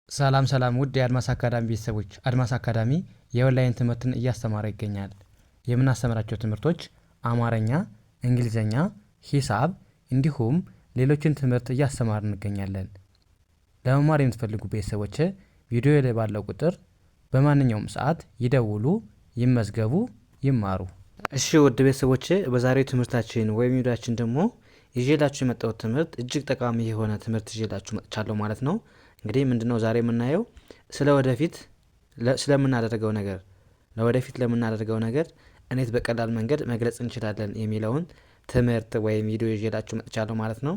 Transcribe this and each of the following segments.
ሰላም ውድ የአድማስ አካዳሚ ቤተሰቦች፣ አድማስ አካዳሚ የኦንላይን ትምህርትን እያስተማረ ይገኛል። የምናስተምራቸው ትምህርቶች አማርኛ፣ እንግሊዘኛ፣ ሂሳብ እንዲሁም ሌሎችን ትምህርት እያስተማር እንገኛለን። ለመማር የምትፈልጉ ቤተሰቦች ቪዲዮ ላይ ባለው ቁጥር በማንኛውም ሰዓት ይደውሉ፣ ይመዝገቡ፣ ይማሩ። እሺ ውድ ቤተሰቦች፣ በዛሬው ትምህርታችን ወይም ቪዲዮአችን ደግሞ ይዤላችሁ የመጣሁት ትምህርት እጅግ ጠቃሚ የሆነ ትምህርት ይዤላችሁ መጥቻለሁ ማለት ነው። እንግዲህ ምንድነው ዛሬ የምናየው ለወደፊት ለምናደርገው ነገር እንዴት በቀላል መንገድ መግለጽ እንችላለን የሚለውን ትምህርት ወይም ቪዲዮ ይዤላችሁ መጥቻለሁ ማለት ነው።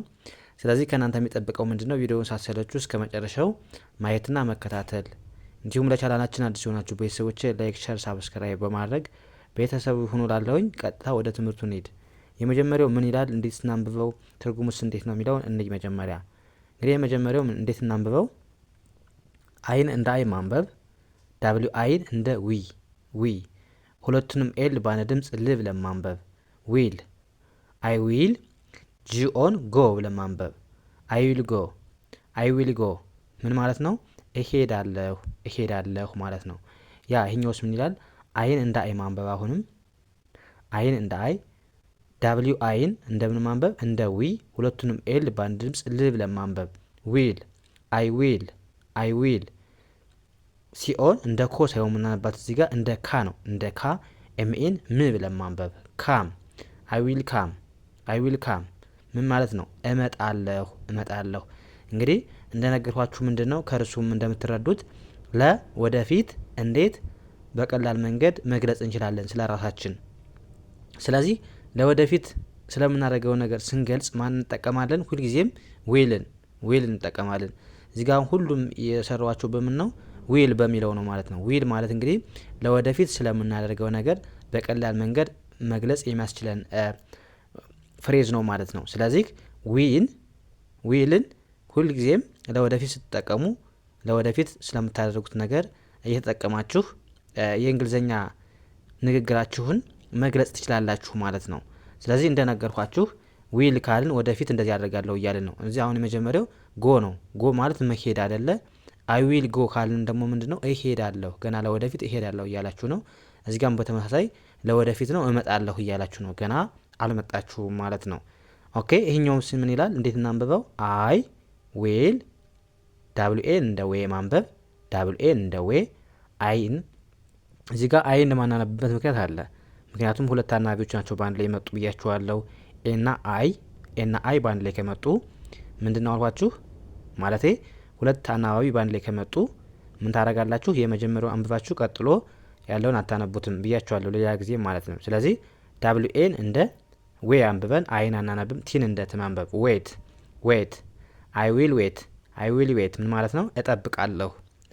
ስለዚህ ከናንተ የሚጠብቀው ምንድነው ቪዲዮውን ሳትሰለቹ እስከ መጨረሻው ማየትና መከታተል፣ እንዲሁም ለቻናላችን አዲስ የሆናችሁ ቤተሰቦች ላይክ፣ ሼር፣ ሳብስክራይብ በማድረግ ቤተሰብ ሁኑ። ላለውኝ ቀጥታ ወደ ትምህርቱ እንሂድ። የመጀመሪያው ምን ይላል፣ እንዴት እናንብበው፣ ትርጉሙስ እንዴት ነው የሚለውን እንይ። መጀመሪያ እንግዲህ የመጀመሪያው እንዴት እናንብበው፣ አይን እንደ አይ ማንበብ፣ ዳብሊው አይን እንደ ዊ፣ ሁለቱንም ኤል ባለ ድምጽ ል ብለን ማንበብ፣ ዊል፣ አይ ዊል፣ ጂኦን ጎ ብለን ማንበብ፣ አይ ዊል ጎ ምን ማለት ነው? እሄዳለሁ ማለት ነው። ያ ይሄኛውስ ምን ይላል? አይን እንደ አይ ማንበብ፣ አሁንም አይን እንደ አይ፣ ዳብሊው አይን እንደምን ማንበብ? እንደ ዊ፣ ሁለቱንም ኤል ባንድ ድምጽ ል ብለን ማንበብ፣ ዊል፣ አይ ዊል። ሲኦን እንደ ኮ ሳይሆን የምናነባት እዚህ ጋር እንደ ካ ነው። እንደ ካ ኤምኤን ም ብለን ማንበብ፣ ካም፣ አይ ዊል ካም ምን ማለት ነው? እመጣለሁ። እንግዲህ እንደነገርኳችሁ ምንድነው ከርሱም እንደምትረዱት ለወደፊት እንዴት በቀላል መንገድ መግለጽ እንችላለን ስለ ራሳችን። ስለዚህ ለወደፊት ስለምናደርገው ነገር ስንገልጽ ማን እንጠቀማለን? ሁልጊዜም ዊል እንጠቀማለን። እዚህ ጋር ሁሉም የሰሯቸው በምን ነው? ዊል በሚለው ነው ማለት ነው። ዊል ማለት እንግዲህ ለወደፊት ስለምናደርገው ነገር በቀላል መንገድ መግለጽ የሚያስችለን ፍሬዝ ነው ማለት ነው። ስለዚህ ዊልን ሁልጊዜም ለወደፊት ስትጠቀሙ ለወደፊት ስለምታደርጉት ነገር እየተጠቀማችሁ የእንግሊዘኛ ንግግራችሁን መግለጽ ትችላላችሁ ማለት ነው። ስለዚህ እንደነገርኳችሁ ዊል ካልን ወደፊት እንደዚህ ያደርጋለሁ እያልን ነው። እዚህ አሁን የመጀመሪያው ጎ ነው። ጎ ማለት መሄድ አይደለ? አይ ዊል ጎ ካልን ደግሞ ምንድነው? እሄዳለሁ፣ ገና ለወደፊት እሄዳለሁ እያላችሁ ነው። እዚህ ጋርም በተመሳሳይ ለወደፊት ነው እመጣለሁ እያላችሁ ነው። ገና አልመጣችሁም ማለት ነው። ኦኬ፣ ይሄኛውስ ምን ይላል? እንዴት እናንብበው? አይ ዊል፣ ዳብሊው ኤ እንደ ዌ ማንበብ፣ ዳብሊው ኤ እንደ ዌ፣ አይን እዚህ ጋር አይን ማናነብበት ምክንያት አለ። ምክንያቱም ሁለት አናባቢዎች ናቸው በአንድ ላይ የመጡ ብያችኋለሁ። ኤና አይ በአንድ ላይ ከመጡ ምንድነው አልኳችሁ? ማለቴ ሁለት አናባቢ በአንድ ላይ ከመጡ ምን ታደርጋላችሁ? የመጀመሪያው አንብባችሁ ቀጥሎ ያለውን አታነቡትም ብያችኋለሁ ሌላ ጊዜ ማለት ነው። ስለዚህ ዳብሊው ኤን እንደ ዌ አንብበን አይን አናነብም። ቲን እንደ ትማንበብ፣ ዌት፣ አይ ዊል ዌት ምን ማለት ነው?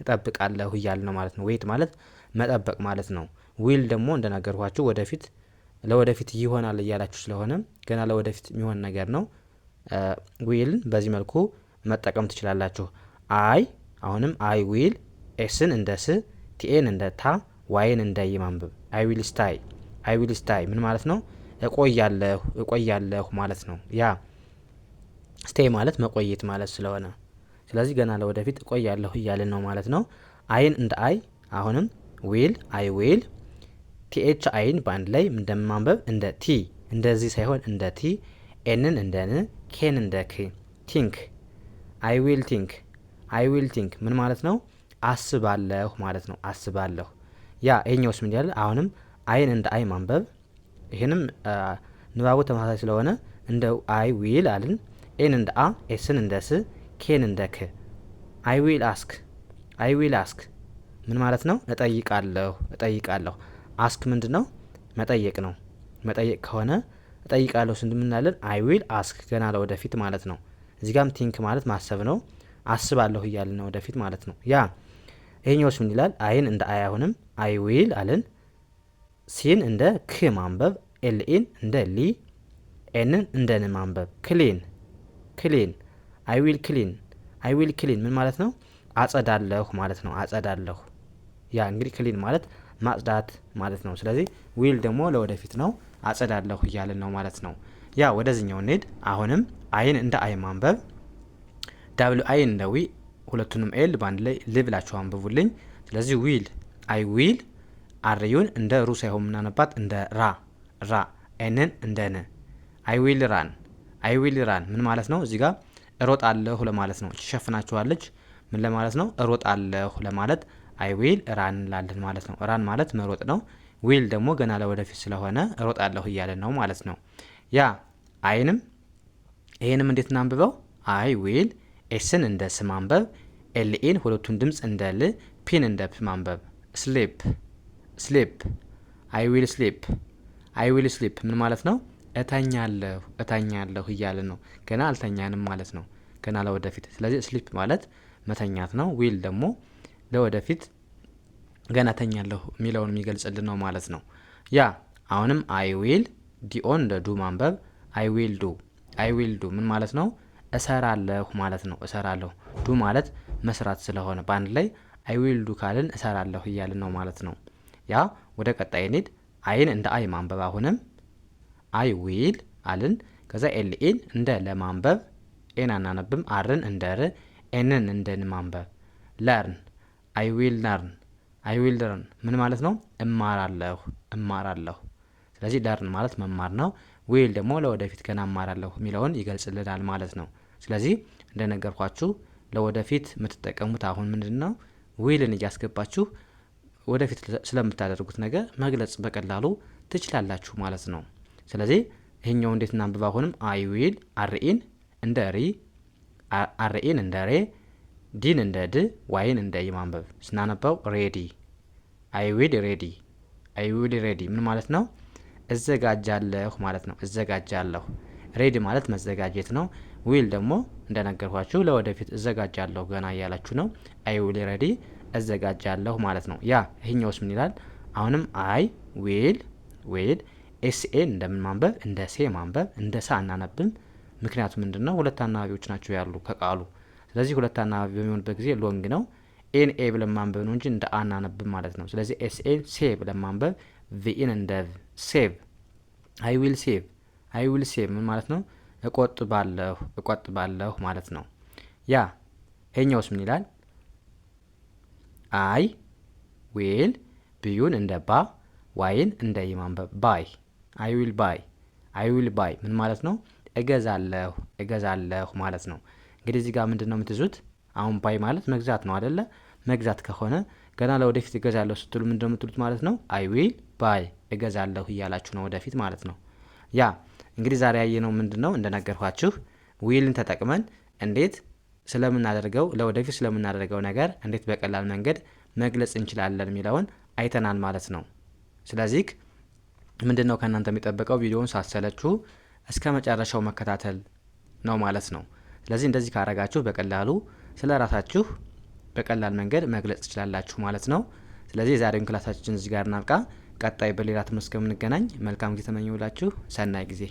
እጠብቃለሁ እያል ነው ማለት ነው። ዌት ማለት መጠበቅ ማለት ነው። ዊል ደግሞ እንደነገርኳችሁ ለወደፊት ይሆናል እያላችሁ ስለሆነ ገና ለወደፊት የሚሆን ነገር ነው። ዊልን በዚህ መልኩ መጠቀም ትችላላችሁ። አሁንም አይ ዊል፣ ኤስን እንደ ስ፣ ቲኤን እንደ ታ፣ ዋይን እንደ ይ ማንበብ፣ አይ ዊል ስታይ ምን ማለት ነው? እቆያለሁ ማለት ነው። ያ ስቴይ ማለት መቆየት ማለት ስለሆነ ስለዚህ ገና ለወደፊት እቆያለሁ እያልን ነው ማለት ነው። አይን እንደ አይ፣ አሁንም ዊል፣ አይ ዊል፣ ቲኤች አይን በአንድ ላይ እንደማንበብ እንደ ቲ፣ እንደዚህ ሳይሆን እንደ ቲ፣ ኤንን እንደ ን፣ ኬን እንደ ክ፣ ቲንክ፣ አይ ዊል ቲንክ ምን ማለት ነው? አስባለሁ ማለት ነው። አስባለሁ። ያ ይሄኛውስ ምን ያለ? አሁንም አይን እንደ አይ ማንበብ፣ ይሄንም ንባቡ ተመሳሳይ ስለሆነ እንደ አይ ዊል አልን። ኤን እንደ አ፣ ኤስን እንደ ስ፣ ኬን እንደ ክ፣ አይ ዊል አስክ ምን ማለት ነው? እጠይቃለሁ። አስክ ምንድን ነው? መጠየቅ ነው። መጠየቅ ከሆነ እጠይቃለሁ ስንት ምናለን? አይ ዊል አስክ፣ ገና ለወደፊት ማለት ነው። እዚህ ጋም ቲንክ ማለት ማሰብ ነው። አስባለሁ እያልን ነው ወደፊት ማለት ነው። ያ ይሄኛውስ ምን ይላል? አይን እንደ አይ፣ አሁንም አይ ዊል አልን። ሲን እንደ ክ ማንበብ፣ ኤልኢን እንደ ሊ፣ ኤንን እንደ ን ማንበብ፣ ክሊን፣ አይ ዊል ክሊን ምን ማለት ነው? አጸዳለሁ ማለት ነው። አጸዳለሁ። ያ እንግዲህ ክሊን ማለት ማጽዳት ማለት ነው። ስለዚህ ዊል ደግሞ ለወደፊት ነው። አጸዳለሁ እያልን ነው ማለት ነው። ያ ወደዚህኛው እንሂድ። አሁንም አይን እንደ አይ ማንበብ፣ ዳብሊው አይን እንደ ዊ፣ ሁለቱንም ኤል በአንድ ላይ ል ብላችሁ አንብቡልኝ። ስለዚህ ዊል አይ ዊል አርዩን እንደ ሩ ሳይሆን የምናነባት እንደ ራ ኤንን እንደ ን አይ ዊል ራን አይ ዊል ራን ምን ማለት ነው? እዚህ ጋር እሮጣለሁ ለማለት ነው። ትሸፍናችኋለች ምን ለማለት ነው? እሮጣለሁ ለማለት አይ ዊል ራን እንላለን ማለት ነው። ራን ማለት መሮጥ ነው። ዊል ደግሞ ገና ለወደፊት ስለሆነ እሮጣለሁ እያለን ነው ማለት ነው። ያ አይንም ይሄንም እንዴት እናንብበው? አይ ዊል ኤስን እንደ ስ ማንበብ፣ ኤልኢን ሁለቱን ድምፅ እንደ ል፣ ፒን እንደ ፕ ማንበብ። ስሊፕ አይ ዊል ስሊፕ አይ ዊል ስሊፕ ምን ማለት ነው? እተኛለሁ እያለን ነው። ገና አልተኛንም ማለት ነው። ገና ለወደፊት። ስለዚህ ስሊፕ ማለት መተኛት ነው። ዊል ደግሞ ለወደፊት ገና ተኛለሁ የሚለውን የሚገልጽልን ነው ማለት ነው። ያ አሁንም አይ ዊል ዲኦን እንደ ዱ ማንበብ። አይ ዊል ዱ ምን ማለት ነው? እሰራለሁ ማለት ነው። እሰራለሁ ዱ ማለት መስራት ስለሆነ በአንድ ላይ አይ ዊል ዱ ካልን እሰራለሁ እያልን ነው ማለት ነው። ያ ወደ ቀጣይ እንሂድ። አይን እንደ አይ ማንበብ አሁንም አይ ዊል አልን። ከዛ ኤልኢን እንደ ለማንበብ ኤን አናነብም። አርን እንደ ር ኤንን እንደ ን ማንበብ። ለርን አይ ዊል ለርን ምን ማለት ነው? እማራለሁ። ስለዚህ ለርን ማለት መማር ነው። ዊል ደግሞ ለወደፊት ገና እማራለሁ የሚለውን ይገልጽልናል ማለት ነው። ስለዚህ እንደነገርኳችሁ ለወደፊት የምትጠቀሙት አሁን ምንድን ነው? ዊልን እያስገባችሁ ወደፊት ስለምታደርጉት ነገር መግለጽ በቀላሉ ትችላላችሁ ማለት ነው። ስለዚህ ይህኛው እንዴት እናንብብ? አሁንም አይ ዊል አርኢን እንደ ሪ አርኢን እንደ ሬ ዲን እንደ ድ ዋይን እንደ ይ ማንበብ። ስናነባው ሬዲ አይ ዊል ሬዲ ምን ማለት ነው? እዘጋጃለሁ ማለት ነው። እዘጋጃለሁ ሬዲ ማለት መዘጋጀት ነው። ዊል ደግሞ እንደነገርኳችሁ ለወደፊት እዘጋጃለሁ ገና እያላችሁ ነው። አይ ዊል ሬዲ እዘጋጃለሁ ማለት ነው። ያ ይሄኛውስ ምን ይላል? አሁንም አይ ዊል ኤስኤን እንደምን ማንበብ? እንደ ሴ ማንበብ። እንደ ሳ አናነብም። ምክንያቱም ምንድን ነው? ሁለት አናባቢዎች ናቸው ያሉ ከቃሉ። ስለዚህ ሁለት አናባቢ በሚሆንበት ጊዜ ሎንግ ነው። ኤን ኤ ብለን ማንበብ ነው እንጂ እንደ አ አናነብም ማለት ነው። ስለዚህ ኤስኤን ሴ ብለን ማንበብ፣ ቪኢን እንደ ሴቭ አይ ዊል ሴቭ ምን ማለት ነው? እቆጥባለሁ ማለት ነው። ያ ይሄኛውስ ምን ይላል? አይ ዊል ብዩን እንደ ባ ዋይን እንደ ይ ማንበብ ባይ አይ ዊል ባይ ምን ማለት ነው? እገዛለሁ ማለት ነው። እንግዲህ እዚህ ጋር ምንድን ነው የምትይዙት? አሁን ባይ ማለት መግዛት ነው አይደለ? መግዛት ከሆነ ገና ለወደፊት እገዛለሁ ስትሉ ምንድን ነው የምትሉት ማለት ነው? አይ ዊል ባይ እገዛለሁ እያላችሁ ነው ወደፊት ማለት ነው። ያ እንግዲህ ዛሬ ያየነው ምንድን ነው? እንደነገርኳችሁ ዊልን ተጠቅመን እንዴት ስለምናደርገው ለወደፊት ስለምናደርገው ነገር እንዴት በቀላል መንገድ መግለጽ እንችላለን የሚለውን አይተናል ማለት ነው። ስለዚህ ምንድን ነው ከእናንተ የሚጠበቀው? ቪዲዮውን ሳትሰለችሁ እስከ መጨረሻው መከታተል ነው ማለት ነው። ስለዚህ እንደዚህ ካረጋችሁ በቀላሉ ስለ ራሳችሁ በቀላል መንገድ መግለጽ ትችላላችሁ ማለት ነው። ስለዚህ የዛሬውን ክላሳችን እዚህ ጋር እናብቃ። ቀጣይ በሌላ ትምህርት እስከምንገናኝ መልካም ጊዜ ተመኘሁላችሁ። ሰናይ ጊዜ